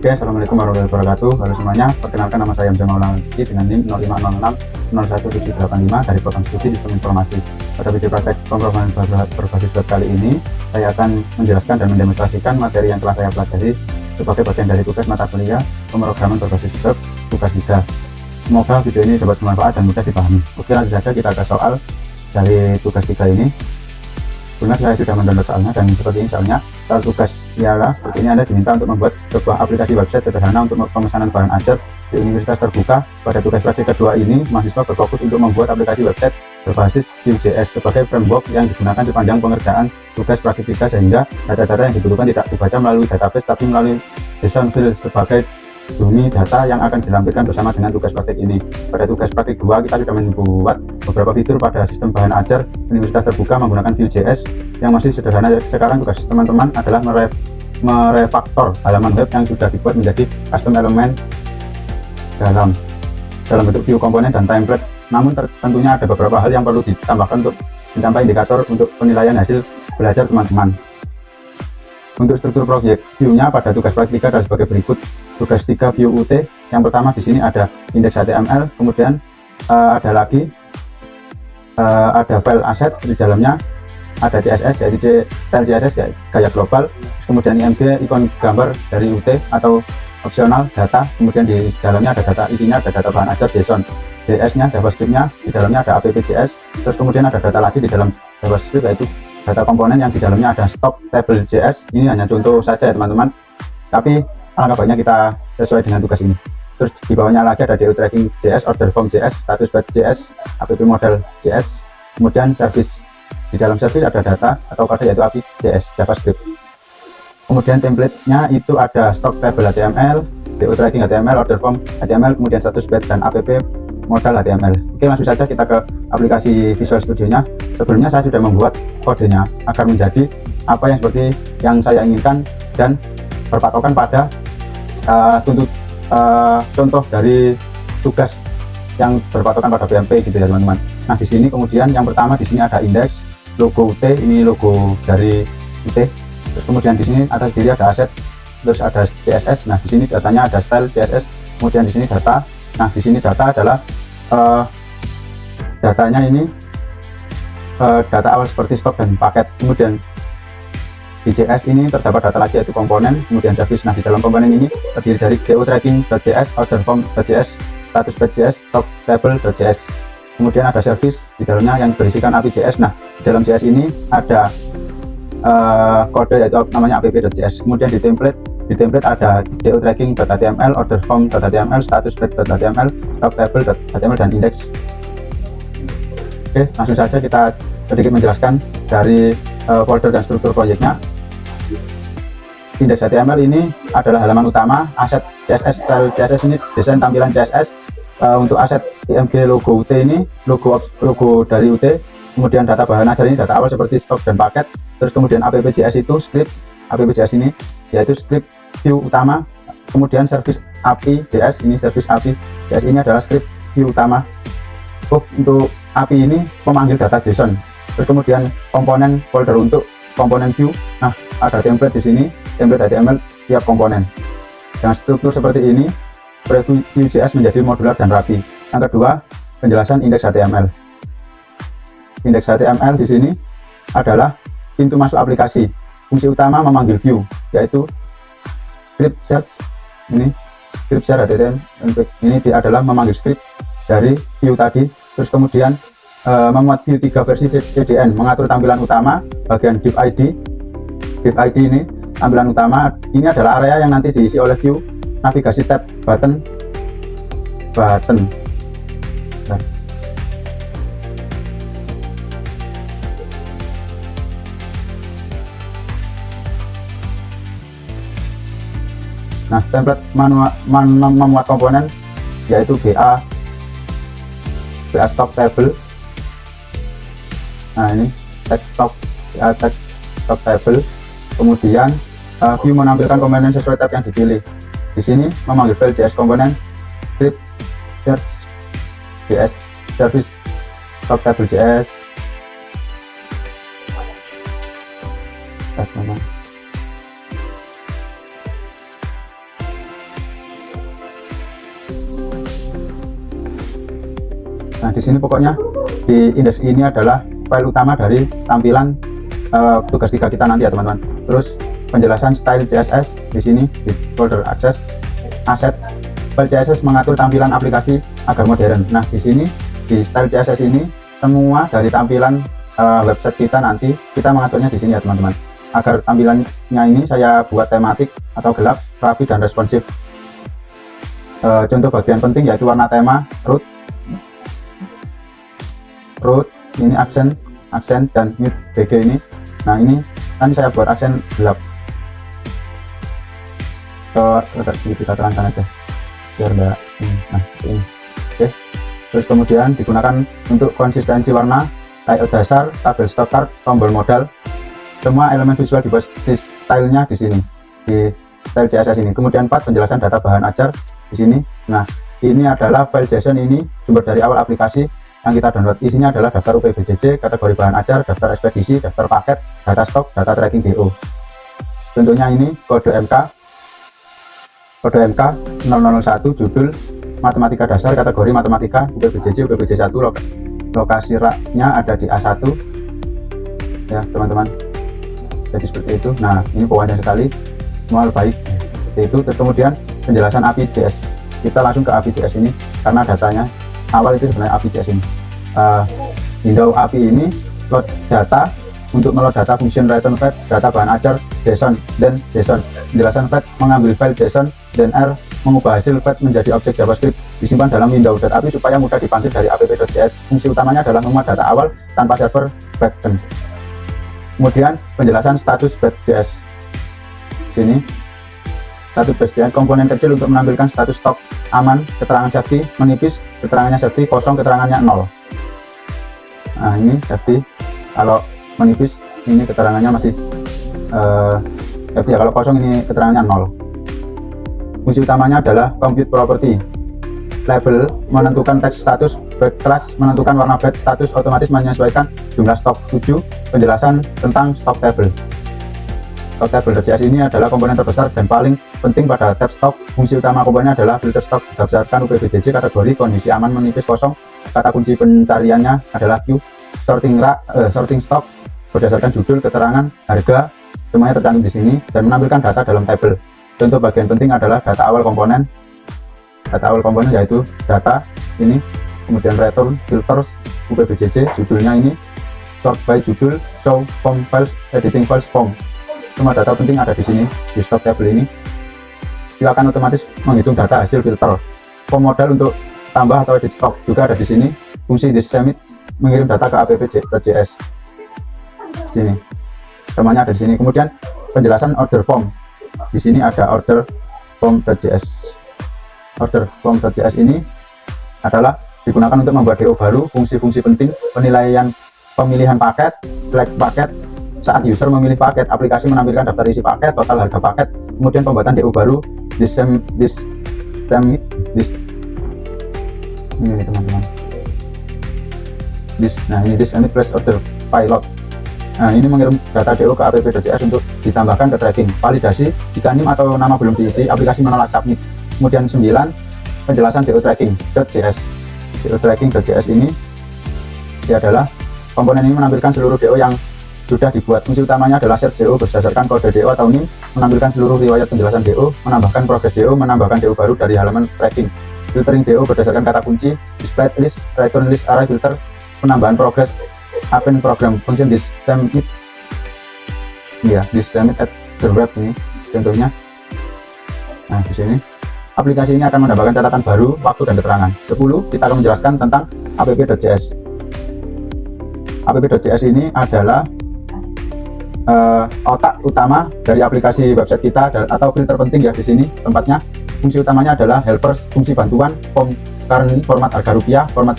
Oke, assalamualaikum warahmatullahi wabarakatuh. Halo semuanya, perkenalkan nama saya Hamzah Maulana Rizky dengan NIM 0506 01785 dari program studi sistem informasi. Pada video praktek pemrograman berbasis web kali ini, saya akan menjelaskan dan mendemonstrasikan materi yang telah saya pelajari sebagai bagian dari tugas mata kuliah pemrograman berbasis web tugas 3. Semoga video ini dapat bermanfaat dan mudah dipahami. Oke, langsung saja kita ke soal dari tugas 3 ini. Sebelumnya saya sudah mendownload soalnya, dan seperti ini soalnya. Soal tugas ialah seperti ini: Anda diminta untuk membuat sebuah aplikasi website sederhana untuk pemesanan bahan ajar di universitas terbuka. Pada tugas praktik kedua ini, mahasiswa berfokus untuk membuat aplikasi website berbasis Vue.js sebagai framework yang digunakan sepanjang pengerjaan tugas praktik 3, sehingga data-data yang dibutuhkan tidak dibaca melalui database tapi melalui JSON file sebagai dummy data yang akan dilampirkan bersama dengan tugas praktik ini. Pada tugas praktik 2 kita sudah membuat beberapa fitur pada sistem bahan ajar universitas terbuka menggunakan Vue.js yang masih sederhana. Sekarang tugas teman-teman adalah merefaktor halaman web yang sudah dibuat menjadi custom elemen dalam bentuk view komponen dan template. Namun tentunya ada beberapa hal yang perlu ditambahkan untuk mencapai indikator untuk penilaian hasil belajar teman-teman. Untuk struktur proyek view-nya pada tugas praktik 3 adalah sebagai berikut. Tugas 3 Vue UT, yang pertama di sini ada indeks HTML, kemudian ada lagi ada file aset, di dalamnya ada CSS, yaitu style CSS ya, gaya global, kemudian IMG ikon gambar dari UT atau opsional data, kemudian di dalamnya ada data, isinya ada data bahan ajar JSON, JS-nya JavaScript-nya, di dalamnya ada app.js, terus kemudian ada data lagi di dalam JavaScript, yaitu data komponen yang di dalamnya ada stock table.js. Ini hanya contoh saja ya teman-teman, tapi alangkah baiknya kita sesuai dengan tugas ini. Terus di bawahnya lagi ada DO tracking.js, order form.js, status batch.js, app model.js, kemudian service. Di dalam service ada data atau kode yaitu app.js JavaScript. Kemudian template-nya itu ada stock table HTML, DO tracking HTML, order form HTML, kemudian status batch dan app modal HTML. Oke, langsung saja kita ke aplikasi Visual Studio-nya. Sebelumnya saya sudah membuat kodenya agar menjadi apa yang seperti yang saya inginkan dan berpatokan pada contoh dari tugas yang berpatokan pada PMP gitu ya teman-teman. Nah, di sini kemudian yang pertama di sini ada indeks, logo UT, ini logo dari UT. Terus kemudian di sini ada kiri ada aset, terus ada CSS. Nah, di sini datanya ada style CSS, kemudian di sini data. Nah, di sini data adalah datanya ini data awal seperti stok dan paket. Kemudian di JS ini terdapat data lagi yaitu komponen, kemudian service. Nah, di dalam komponen ini terdiri dari DO tracking.js, order form.js, status batch.js, stock table.js. Kemudian ada service di dalamnya yang berisikan app.js. Nah, di dalam JS ini ada kode yaitu namanya app.js. Kemudian di template ada DO tracking.html, order form.html, status batch.html, stock table.html, dan index. Oke, langsung saja kita sedikit menjelaskan dari folder dan struktur proyeknya. Indeks HTML ini adalah halaman utama. Aset CSS, style CSS ini desain tampilan CSS. Untuk aset IMG logo UT ini logo dari UT. Kemudian data bahan ajar ini data awal seperti stok dan paket. Terus kemudian app.js itu script app.js ini yaitu script view utama. Kemudian service app.js ini service app.js ini adalah script view utama. Untuk API ini memanggil data JSON. Terus kemudian komponen folder untuk komponen view. Nah, ada template di sini, template HTML tiap komponen. Dengan struktur seperti ini, Vue.js menjadi modular dan rapi. Yang kedua, penjelasan indeks HTML. Indeks HTML di sini adalah pintu masuk aplikasi. Fungsi utama memanggil view, yaitu script search. Ini script search HTML. Ini adalah memanggil script dari view tadi. Terus kemudian memuat Vue 3 versi CDN, mengatur tampilan utama, bagian div ID. Div ID ini tampilan utama, ini adalah area yang nanti diisi oleh view, navigasi tab, button. Nah, template memuat komponen yaitu BA stock table. Nah, ini text stock table. Kemudian Vue menampilkan komponen sesuai tab yang dipilih. Di sini memanggil file JS komponen script search JS service stock table JS. Nah, di sini pokoknya di index ini adalah file utama dari tampilan tugas 3 kita nanti ya teman-teman. Terus penjelasan style CSS di sini di folder access asset. File CSS mengatur tampilan aplikasi agar modern. Nah, di sini di style CSS ini semua dari tampilan website kita nanti kita mengaturnya di sini ya teman-teman. Agar tampilannya ini saya buat tematik atau gelap, rapi dan responsif. Contoh bagian penting yaitu warna tema, root, ini aksen dan mute BG ini. Nah, ini kan saya buat aksen gelap. Kita terangkan aja biar enggak nah ini. Oke. Terus kemudian digunakan untuk konsistensi warna, layout dasar, tabel stock card, tombol modal. Semua elemen visual dibuat di stylenya di sini di style CSS ini. Kemudian 4 penjelasan data bahan ajar di sini. Nah, ini adalah file JSON, ini sumber dari awal aplikasi yang kita download. Isinya adalah daftar UPBJJ, kategori bahan ajar, daftar ekspedisi, daftar paket, data stok, data tracking DO. Contohnya ini kode MK 001, judul matematika dasar, kategori matematika, UPBJJ, UPBJ 1, lokasi raknya ada di A1 ya teman-teman. Jadi seperti itu. Nah, ini bawahnya sekali semua baik seperti itu. Terus kemudian penjelasan API.js, kita langsung ke API.js ini karena datanya awal itu sebenarnya API.js ini. Window API ini load data. Untuk meload data function return fetch data bahan ajar JSON dan JSON. Penjelasan fetch mengambil file JSON dan R mengubah hasil fetch menjadi objek JavaScript disimpan dalam window.api supaya mudah dipanggil dari app.js. Fungsi utamanya adalah memuat data awal tanpa server backend. Kemudian penjelasan status batch.js. Sini status batch.js komponen kecil untuk menampilkan status stok aman, keterangan safety menipis, keterangannya safety kosong, keterangannya 0. Nah, ini safety kalau menipis, ini keterangannya masih ya kalau kosong ini keterangannya 0. Fungsi utamanya adalah compute property. Label menentukan teks status, batch class menentukan warna batch status, otomatis menyesuaikan jumlah stok 7. Penjelasan tentang stock table. Stock table.js ini adalah komponen terbesar dan paling penting pada tab stok. Fungsi utama komponennya adalah filter stok berdasarkan UPBJJ, kategori kondisi aman menipis kosong. Kata kunci pencariannya adalah Q. Sorting stock berdasarkan judul, keterangan, harga, semuanya tercantum di sini dan menampilkan data dalam tabel. Contoh bagian penting adalah data awal komponen. Data awal komponen yaitu data ini, kemudian return, filters, UPBJJ, judulnya ini, sort by judul, show form files, editing files form. Semua data penting ada di sini di stock table ini. Dia akan otomatis menghitung data hasil filter. Form modal untuk tambah atau edit stock juga ada di sini. Fungsi dissemit mengirim data ke app.js. Sini semuanya ada di sini. Kemudian penjelasan order form, di sini ada order form.js. Order form.js ini adalah digunakan untuk membuat DO baru, fungsi-fungsi penting, penilaian pemilihan paket, select paket. Saat user memilih paket, aplikasi menampilkan daftar isi paket, total harga paket. Kemudian pembuatan DO baru, ini teman-teman. Nah, ini dissemit plus order pilot. Nah, ini mengirim data DO ke app.js untuk ditambahkan ke tracking. Validasi jika NIM atau nama belum diisi, aplikasi menolak submit. Kemudian 9 penjelasan DO tracking.js. DO tracking.js ini adalah komponen ini menampilkan seluruh DO yang sudah dibuat. Fungsi utamanya adalah search DO berdasarkan kode DO atau NIM, menampilkan seluruh riwayat penjelasan DO, menambahkan progres DO, menambahkan DO baru dari halaman tracking. Filtering DO berdasarkan kata kunci, display list, return list, array filter, penambahan progres, append program function dissemit. Ya, dissemit at the web ini contohnya. Nah, di sini aplikasi ini akan menambahkan catatan baru, waktu dan keterangan. 10 kita akan menjelaskan tentang app.js. App.js ini adalah otak utama dari aplikasi website kita atau filter penting ya di sini tempatnya. Fungsi utamanya adalah helpers, fungsi bantuan, form current, format harga rupiah, format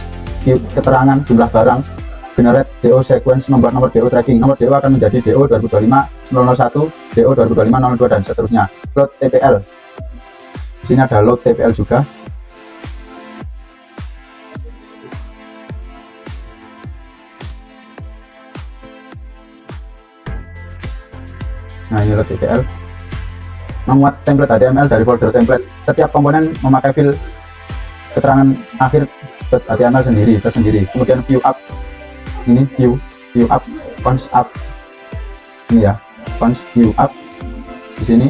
keterangan, jumlah barang, generate DO sequence, membuat nomor DO tracking. Nomor DO akan menjadi DO 2025-001, DO 2025-02 dan seterusnya. Load TPL. Di sini ada load TPL juga. Nah, ini load TPL. Memuat template HTML dari folder template. Setiap komponen memakai file keterangan akhir .html tersendiri. Kemudian view up, ini view up, fonts up, ini ya, fonts view up. Di sini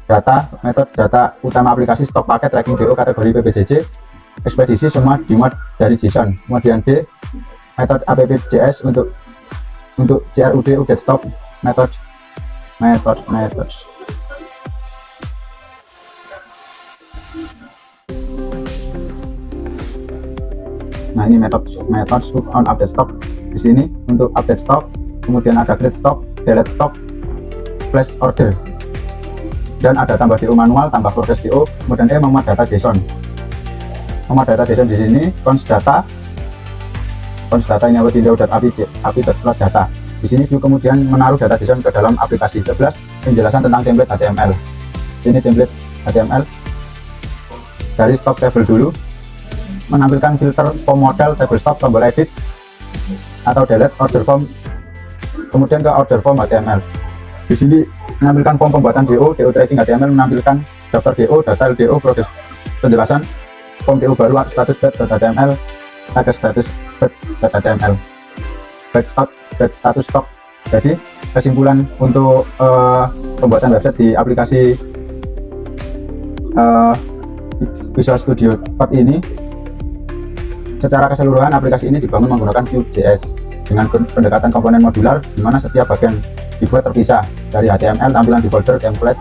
data, metode data utama aplikasi, stok paket, tracking DO, kategori PPJJ, ekspedisi, semua dimod dari JSON. Kemudian D, metode app.js untuk CRUD, get stop, metode. Nah, ini metode on update stock. Di sini untuk update stock, kemudian ada create stock, delete stock, flash order, dan ada tambah DO manual, tambah proses DO. Kemudian memuat data JSON. Memuat data JSON di sini, cons data ini window.api.plot data. Di sini view, kemudian menaruh data JSON ke dalam aplikasi. 11, penjelasan tentang template HTML. Ini template HTML dari stock table dulu, menampilkan filter form model, table stock, tombol edit atau delete, order form, kemudian ke order form HTML. Di sini menampilkan form pembuatan DO tracking HTML, menampilkan daftar DO, data DO, proses penjelasan, form DO baru, status page.html, ada status page.html, back status stock. Jadi kesimpulan untuk pembuatan website di aplikasi Visual Studio Code ini, secara keseluruhan aplikasi ini dibangun menggunakan Vue.js dengan pendekatan komponen modular, di mana setiap bagian dibuat terpisah dari HTML, tampilan di folder template,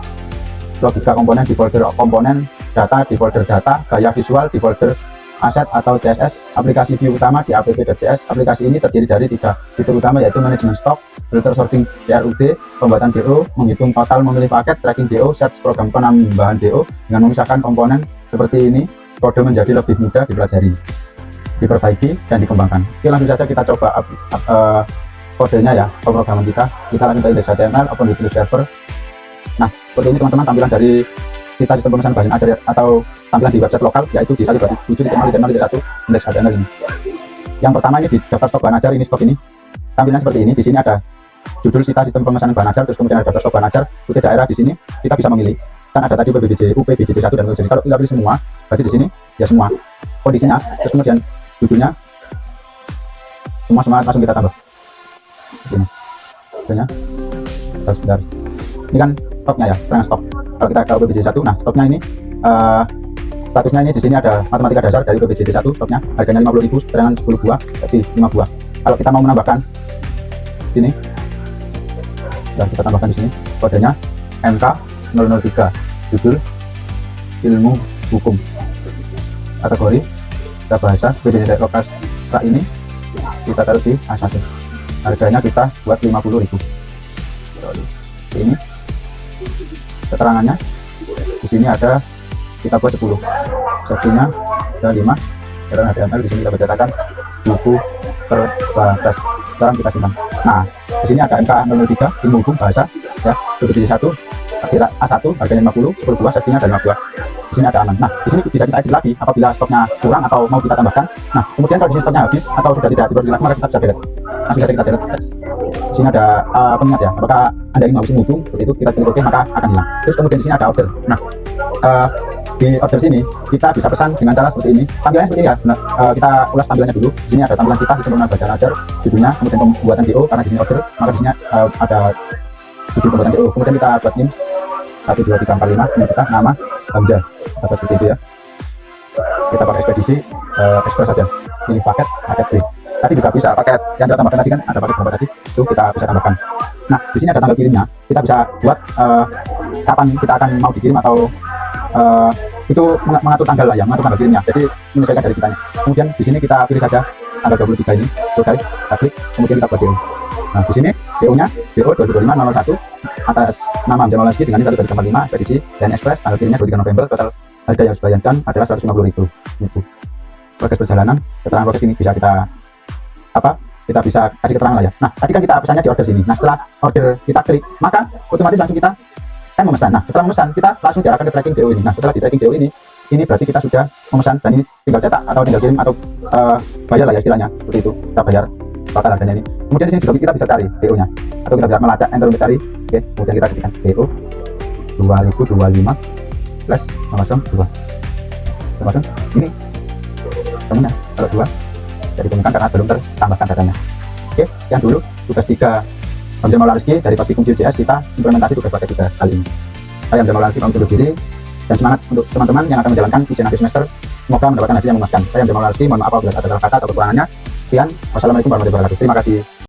logika komponen di folder komponen, data di folder data, gaya visual di folder aset atau CSS. Aplikasi Vue utama di app.js. Aplikasi ini terdiri dari 3 fitur utama, yaitu manajemen stok, filter sorting CRUD, pembuatan DO, menghitung total, memilih paket, tracking DO, search, program penambahan DO. Dengan memisahkan komponen seperti ini, kode menjadi lebih mudah dipelajari, diperbaiki, dan dikembangkan. Oke, langsung saja kita coba kodenya ya, pemrograman kita langsung ke index.html, open with server. Nah, seperti ini teman-teman tampilan dari kita sistem pemesanan bahan ajar atau tampilan di website lokal, yaitu di 1.7.0.1 index.html ini. Yang pertama ini di daftar stok bahan ajar, ini stok ini tampilan seperti ini. Di sini ada judul kita sistem pemesanan bahan ajar, terus kemudian ada daftar stok bahan ajar, putih daerah. Di sini kita bisa memilih, kan ada tadi PBBJ, UP, BJJ 1 dan BJJ. Kalau kita pilih semua, berarti di sini ya semua kondisinya, terus kemudian judulnya semua langsung kita tambah. Ini judulnya, sebentar. Ini kan stoknya ya, keterangan stok. Kalau kita ke PBJJ 1, nah stoknya ini statusnya ini di sini ada matematika dasar dari PBJJ 1, stoknya harganya 50.000, keterangan 10 buah, jadi 5 buah. Kalau kita mau menambahkan sini, dan kita tambahkan di sini kodenya MK003, judul ilmu hukum, kategori kita bahasa PBJJ lokal. Setelah ini kita taruh di A1, harganya kita buat 50.000. Ini keterangannya di sini ada, kita buat 10, seksinya ada 5, dan HTML di sini kita bacakan buku terbatas. Sekarang kita simpan. Nah, di sini ada MK003 ilmu hukum bahasa ya, PBJJ 1, A1 harganya 50, 10 buah, seksinya ada 5 buah. Di sini ada aman. Nah, di sini bisa kita edit lagi apabila stoknya kurang atau mau kita tambahkan. Nah, kemudian kalau di sini stoknya habis atau sudah tidak diproduksi lagi, maka kita bisa delete. Langsung saja kita delete teks. Di sini ada pengingat ya, apakah Anda ingin menghabiskan mutu, seperti itu kita klik OK, maka akan hilang. Terus kemudian di sini ada order. Nah, di order sini kita bisa pesan dengan cara seperti ini. Tampilannya seperti ini ya. Nah, kita ulas tampilannya dulu. Di sini ada tampilan kita, sistem pembuatan bacaan ajar, judulnya, kemudian pembuatan DO, karena di sini order, maka di sini ada judul pembuatan DO. Kemudian kita buat NIM 1, 2, 3, 4, 5, ini kita nama Hamzah atau seperti itu ya. Kita pakai ekspedisi express saja. Ini paket B. Tadi juga bisa paket yang kita tambahkan tadi, kan ada paket berapa tadi, itu kita bisa tambahkan. Nah, di sini ada tanggal kirimnya. Kita bisa buat kapan kita akan mau dikirim atau itu mengatur tanggal lah ya, mengatur tanggal kirimnya. Jadi menyesuaikan dari kitanya. Kemudian di sini kita pilih saja tanggal 23 ini, selesai, kita klik, kemudian kita buat DO. Nah, di sini DO-nya DO 2025-01 atas nama Hamzah Maulana dengan 1.45, ekspedisi dan express, tanggal kirimnya 23 November, total harga yang dibayarkan adalah 150.000. Itu proses perjalanan. Keterangan proses ini bisa kita kita bisa kasih keterangan lah ya. Nah, tadi kan kita pesannya di order sini. Nah, setelah order kita klik, maka otomatis langsung kita kan memesan. Nah, setelah memesan kita langsung diarahkan ke tracking DO ini. Nah, setelah di tracking DO ini berarti kita sudah memesan, dan ini tinggal cetak atau tinggal kirim atau bayar lah ya istilahnya, seperti itu. Kita bayar total harganya ini. Kemudian di sini juga kita bisa cari DO-nya atau kita bisa melacak enter untuk cari. Oke, kemudian kita ketikkan DO 2025 plus 02. Ini temennya. Kalau 2 jadi ditemukan karena belum tertambahkan datanya. Oke, sekian dulu tugas 3 Hamzah Maulana Rizky dari Praktikum QJS. Kita implementasi tugas praktek 3 kali ini. Saya Hamzah Maulana Rizky pamit undur diri, dan semangat untuk teman-teman yang akan menjalankan ujian akhir semester. Semoga mendapatkan hasil yang memuaskan. Saya Hamzah Maulana Rizky, mohon maaf apabila ada salah kata atau kekurangannya. Sekian, wassalamualaikum warahmatullahi wabarakatuh. Terima kasih.